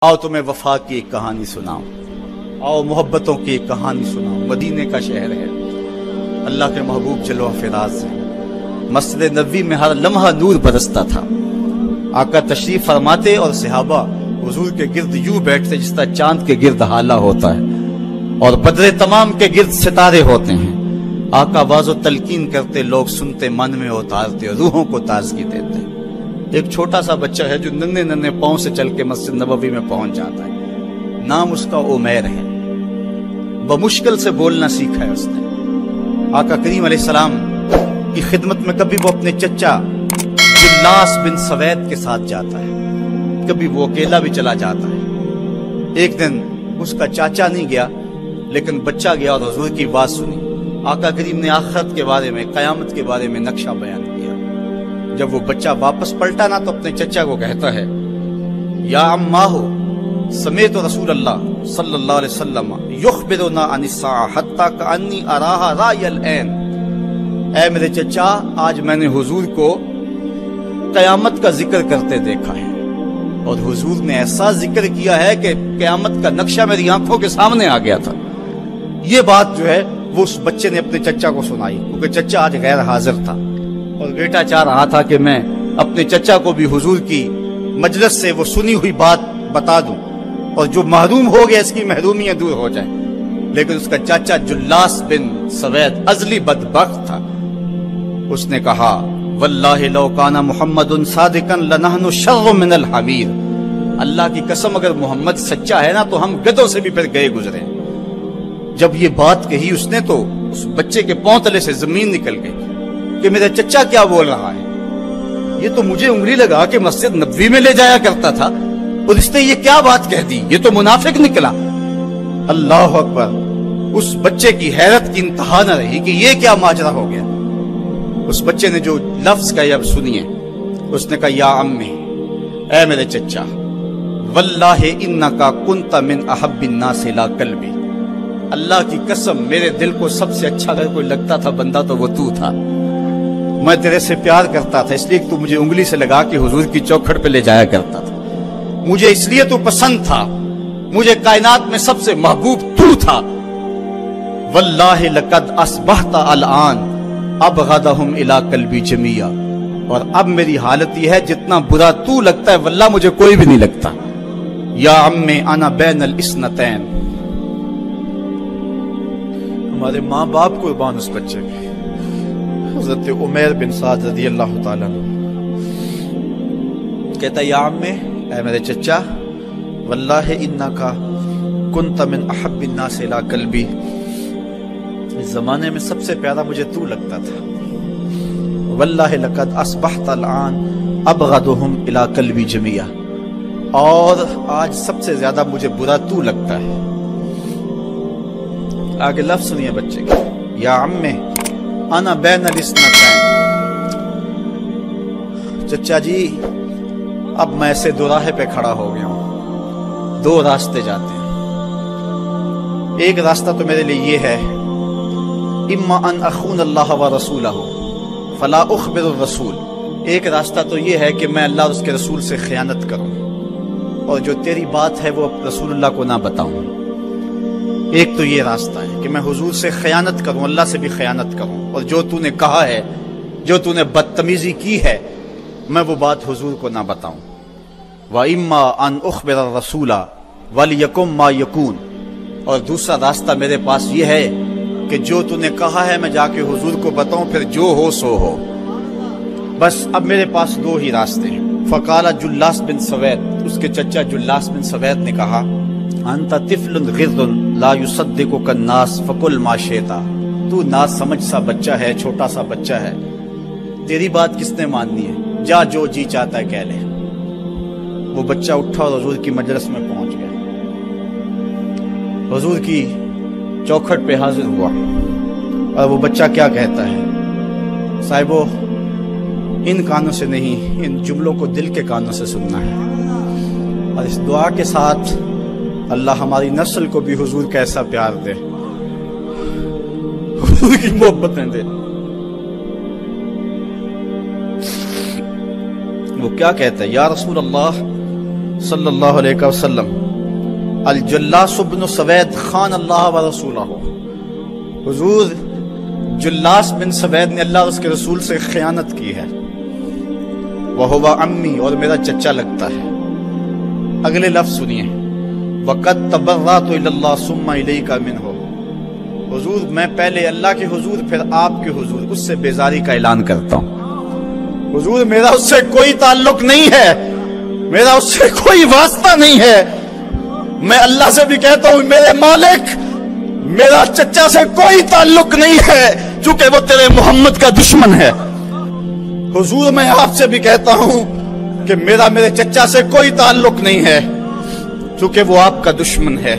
آؤ تمہیں وفا کی ایک کہانی سناؤں، آؤ محبتوں کی ایک کہانی سناؤں۔ مدینے کا شہر ہے، اللہ کے محبوب جلوہ فراز ہے۔ مسجد نبوی میں ہر لمحہ نور برستا تھا۔ آقا تشریف فرماتے اور صحابہ حضور کے گرد یوں بیٹھتے جس طرح چاند کے گرد ہالہ ہوتا ہے اور بدر تمام کے گرد ستارے ہوتے ہیں۔ آقا واز و تلقین کرتے، لوگ سنتے، من میں اتارتے، روحوں کو تازگی دیتے۔ ایک چھوٹا سا بچہ ہے جو ننھے ننھے پاؤں سے چل کے مسجد نبوی میں پہنچ جاتا ہے۔ نام اس کا عمیر ہے۔ بمشکل سے بولنا سیکھا ہے اس نے۔ آقا کریم علیہ السلام کی خدمت میں کبھی وہ اپنے چچا جلاس بن سوید کے ساتھ جاتا ہے، کبھی وہ اکیلا بھی چلا جاتا ہے۔ ایک دن اس کا چاچا نہیں گیا لیکن بچہ گیا اور حضور کی بات سنی۔ آقا کریم نے آخرت کے بارے میں، قیامت کے بارے میں نقشہ بیان کیا۔ جب وہ بچہ واپس پلٹا نا تو اپنے چچا کو کہتا ہے، یا عماہ سمیت رسول اللہ صلی اللہ علیہ وسلم یخبرنا عن الساعہ حتی کانی اراہا رای العین۔ اے میرے چچا، آج میں نے حضور کو قیامت کا ذکر کرتے دیکھا ہے، اور حضور نے ایسا ذکر کیا ہے کہ قیامت کا نقشہ میری آنکھوں کے سامنے آ گیا تھا۔ یہ بات جو ہے وہ اس بچے نے اپنے چچا کو سنائی، کیونکہ چچا آج غیر حاضر تھا اور بیٹا چاہ رہا تھا کہ میں اپنے چچا کو بھی حضور کی مجلس سے وہ سنی ہوئی بات بتا دوں اور جو محروم ہو گیا اس کی محرومیاں دور ہو جائیں۔ لیکن اس کا چاچا جلاس بن سوید ازلی بدبخت تھا۔ اس نے کہا، واللہ لو کان محمد صادقا لنحن شر من الحمیر۔ اللہ کی قسم اگر محمد سچا ہے نا تو ہم گدھوں سے بھی پھر گئے گزرے۔ جب یہ بات کہی اس نے تو اس بچے کے پاؤں تلے سے زمین نکل گئی کہ میرا چچا کیا بول رہا ہے۔ یہ تو مجھے انگلی لگا کے مسجد نبوی میں لے جایا کرتا تھا اور اس نے یہ کیا بات کہہ دی، یہ تو منافق نکلا۔ اللہ اکبر! اس بچے کی حیرت کی انتہا نہ رہی کہ یہ کیا ماجرا ہو گیا۔ اس بچے نے جو لفظ کہا اب سنیے، اس نے کہا، یا امی، اے میرے چچا، واللہ انکا کنت من احب الناس الی قلبی۔ اللہ کی قسم میرے دل کو سب سے اچھا اگر کوئی لگتا تھا بندہ تو وہ تو تھا۔ میں تیرے سے پیار کرتا تھا، اس لیے تو مجھے انگلی سے لگا کے حضور کی چوکھٹ پہ لے جایا کرتا تھا۔ مجھے اس لیے تو پسند تھا، مجھے کائنات میں سب سے محبوب تو تھا۔ واللہ لقد اصبحت الان ابغضهم الی قلبی جمیعا۔ اور اب میری حالت یہ ہے جتنا برا تو لگتا ہے واللہ مجھے کوئی بھی نہیں لگتا۔ یا عمی انا بین الاثنتین۔ ہمارے ماں باپ قربان اس بچے کے، حضرت عمیر بن سعد رضی اللہ تعالیٰ عنہ کہتا ہے، یا عمی، اے میرے چچا، واللہ انکا کنت من احب الناس الی قلبی۔ اس زمانے میں سب سے پیارا مجھے تو لگتا تھا۔ واللہ لقد اصبحت الان ابغضهم الی قلبی جمیعا۔ اور آج سب سے زیادہ مجھے برا تو لگتا ہے۔ آگے لفظ سنیے بچے کے، یا عمی انا بین الاثنتین۔ چچا جی، اب میں ایسے دو راہ پہ کھڑا ہو گیا ہوں، دو راستے جاتے ہیں۔ ایک راستہ تو میرے لیے یہ ہے، اما ان اخون اللہ و رسولہ فلا اخبر الرسول۔ ایک راستہ تو یہ ہے کہ میں اللہ اور اس کے رسول سے خیانت کروں اور جو تیری بات ہے وہ رسول اللہ کو نہ بتاؤں۔ ایک تو یہ راستہ ہے کہ میں حضور سے خیانت کروں، اللہ سے بھی خیانت کروں، اور جو تو نے کہا ہے، جو تو نے بدتمیزی کی ہے، میں وہ بات حضور کو نہ بتاؤں۔ وَإِمَّا أَنْ أُخْبِرَ الرَّسُولَ وَلْيَكُنْ مَا يَكُونُ۔ اور دوسرا راستہ میرے پاس یہ ہے کہ جو تو نے کہا ہے میں جا کے حضور کو بتاؤں، پھر جو ہو سو ہو۔ بس اب میرے پاس دو ہی راستے ہیں۔ فقال جلاس بن سوید، اس کے چچا جلاس بن سوید نے کہا، انت طفل غض لا یصدقک الناس فقل ما شئت۔ تو نا سمجھ سا بچہ ہے، چھوٹا سا بچہ ہے، تیری بات کس نے ماننی ہے، جا جو جی چاہتا ہے کہہ لے۔ وہ بچہ اٹھا اور حضور کی مجلس میں پہنچ گیا، حضور کی چوکھٹ پہ حاضر ہوا، اور وہ بچہ کیا کہتا ہے، صاحبو ان کانوں سے نہیں، ان جملوں کو دل کے کانوں سے سننا ہے، اور اس دعا کے ساتھ اللہ ہماری نسل کو بھی حضور کا ایسا پیار دے، حضور کی محبتیں دے۔ وہ کیا کہتا ہے، یا رسول اللہ صلی اللہ علیہ وسلم الجلاس بن سوید خان اللہ و رسولہ، حضور جلاس بن سوید نے اللہ اور اس کے رسول سے خیانت کی ہے، وہو امی، اور میرا چچا لگتا ہے۔ اگلے لفظ سنیے، وَقَدْ تَبَرَّأْتُ إِلَى اللَّهِ ثُمَّ إِلَيْكَ مِنْهُ، حضور میں پہلے اللہ کے حضور پھر آپ کے حضور اس سے بیزاری کا اعلان کرتا ہوں۔ حضور میرا اس سے کوئی تعلق نہیں ہے، میرا اس سے کوئی واسطہ نہیں ہے۔ میں اللہ سے بھی کہتا ہوں میرے مالک، میرا چچا سے کوئی تعلق نہیں ہے چونکہ وہ تیرے محمد کا دشمن ہے۔ حضور میں آپ سے بھی کہتا ہوں کہ میرا میرے چچا سے کوئی تعلق نہیں ہے چونکہ وہ آپ کا دشمن ہے۔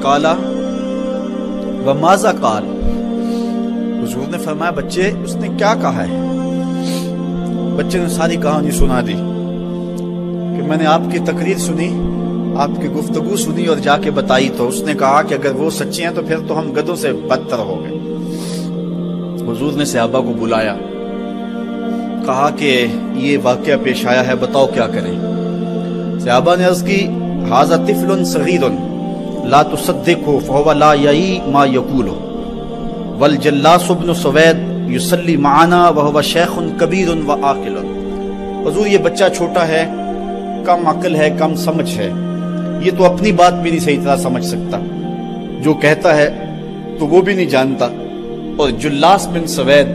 قالا وماذا قال، حضور نے فرمایا بچے اس نے کیا کہا ہے؟ بچے نے ساری کہانی سنا دی کہ میں نے آپ کی تقریر سنی، آپ کی گفتگو سنی اور جا کے بتائی تو اس نے کہا کہ اگر وہ سچے ہیں تو پھر تو ہم گدھوں سے بدتر ہو گئے۔ حضور نے صحابہ کو بلایا، کہا کہ یہ واقعہ پیش آیا ہے، بتاؤ کیا کریں؟ صحابہ نے عرض کی ھذا طفل صغیر لا تصدقه فهو لا یعی ما یقول والجلاس بن سوید یصلی معنا وهو شیخ کبیر وعاقل، حضور یہ بچہ چھوٹا ہے، کم عقل ہے، کم سمجھ ہے، یہ تو اپنی بات بھی نہیں صحیح طرح سمجھ سکتا، جو کہتا ہے تو وہ بھی نہیں جانتا، اور جلاس بن سوید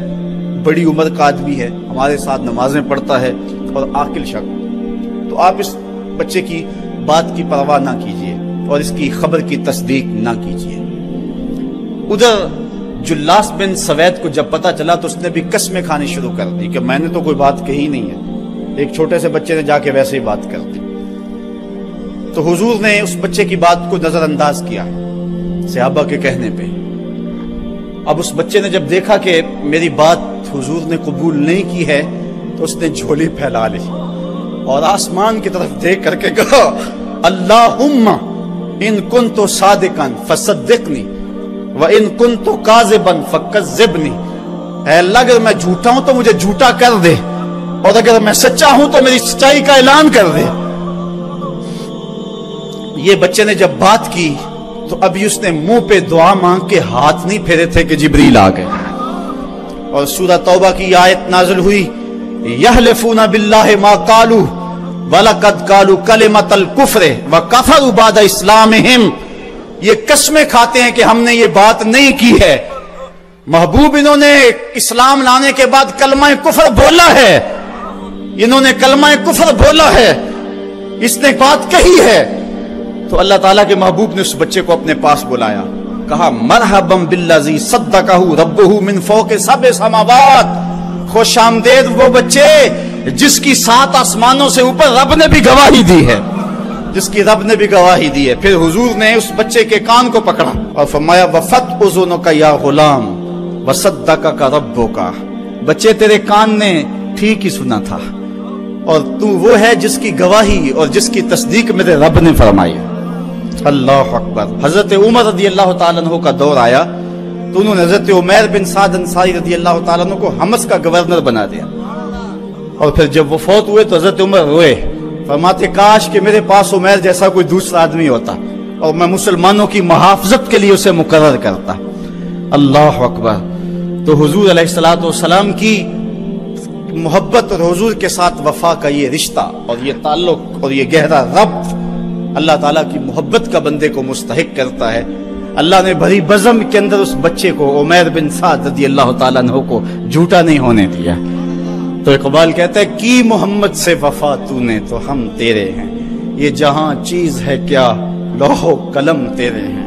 بڑی عمر کا آدمی ہے، ہمارے ساتھ نمازیں پڑھتا ہے اور عاقل شخص، تو آپ اس بچے کی بات کی پرواہ نہ کیجیے اور اس کی خبر کی تصدیق نہ کیجیے۔ ادھر جلاس بن سوید کو جب پتا چلا تو اس نے بھی قسمیں کھانی شروع کر دی کہ میں نے تو کوئی بات کہی نہیں ہے، ایک چھوٹے سے بچے نے جا کے ویسے ہی بات کر دی۔ تو حضور نے اس بچے کی بات کو نظر انداز کیا صحابہ کے کہنے پہ۔ اب اس بچے نے جب دیکھا کہ میری بات حضور نے قبول نہیں کی ہے تو اس نے جھولی پھیلا لی اور آسمان کی طرف دیکھ کر کے کہا اللہم ان کنت صادقا فصدقنی وان کنت کاذبا فکذبنی، اے اللہ اگر میں جھوٹا ہوں تو مجھے جھوٹا کر دے اور اگر میں سچا ہوں تو میری سچائی کا اعلان کر دے۔ یہ بچے نے جب بات کی تو ابھی اس نے منہ پہ دعا مانگ کے ہاتھ نہیں پھیرے تھے کہ جبریل آ گئے، اور سورہ توبہ کی آیت نازل ہوئی یحلفون باللہ ما قالوا وَلَقَدْ قَالُوا كَلِمَةَ الْكُفْرِ وَكَفَرُوا بَعْدَ إِسْلَامِهِمْ، یہ قسمیں کھاتے ہیں کہ ہم نے یہ بات نہیں کی ہے۔ محبوب انہوں نے اسلام لانے کے بعد کلمہ کفر بولا ہے، انہوں نے کلمہ کفر بولا ہے، اس نے بات کہی ہے۔ تو اللہ تعالیٰ کے محبوب نے اس بچے کو اپنے پاس بلایا، کہا مرحبا بالذی صدقہ ربہ من فوق سبع سماوات، خوش آمدید وہ بچے جس کی 7 آسمانوں سے اوپر رب نے بھی گواہی دی ہے، جس کی رب نے بھی گواہی دی ہے۔ پھر حضور نے اس بچے کے کان کو پکڑا اور فرمایا وفت اذنک یا غلام وصدقک ربک، بچے تیرے کان نے ٹھیک ہی سنا تھا اور تو وہ ہے جس کی گواہی اور جس کی تصدیق میرے رب نے فرمائی۔ اللہ اکبر۔ حضرت عمر رضی اللہ تعالیٰ عنہ کا دور آیا تو انہوں نے حضرت عمیر بن سعد انصاری رضی اللہ تعالیٰ عنہ کو حمص کا گورنر بنا دیا، اور پھر جب وہ فوت ہوئے تو حضرت عمر روئے، فرماتے کاش کہ میرے پاس عمیر جیسا کوئی دوسرا آدمی ہوتا اور میں مسلمانوں کی محافظت کے لیے اسے مقرر کرتا۔ اللہ اکبر۔ تو حضور علیہ الصلوۃ والسلام کی محبت اور حضور کے ساتھ وفا کا یہ رشتہ اور یہ تعلق اور یہ گہرا ربط اللہ تعالیٰ کی محبت کا بندے کو مستحق کرتا ہے۔ اللہ نے بھری بزم کے اندر اس بچے کو عمیر بن سعد رضی اللہ تعالیٰ عنہ کو جھوٹا نہیں ہونے دیا۔ تو اقبال کہتا ہے کی محمد سے وفا تو نے تو ہم تیرے ہیں، یہ جہاں چیز ہے کیا لوح و قلم تیرے ہیں۔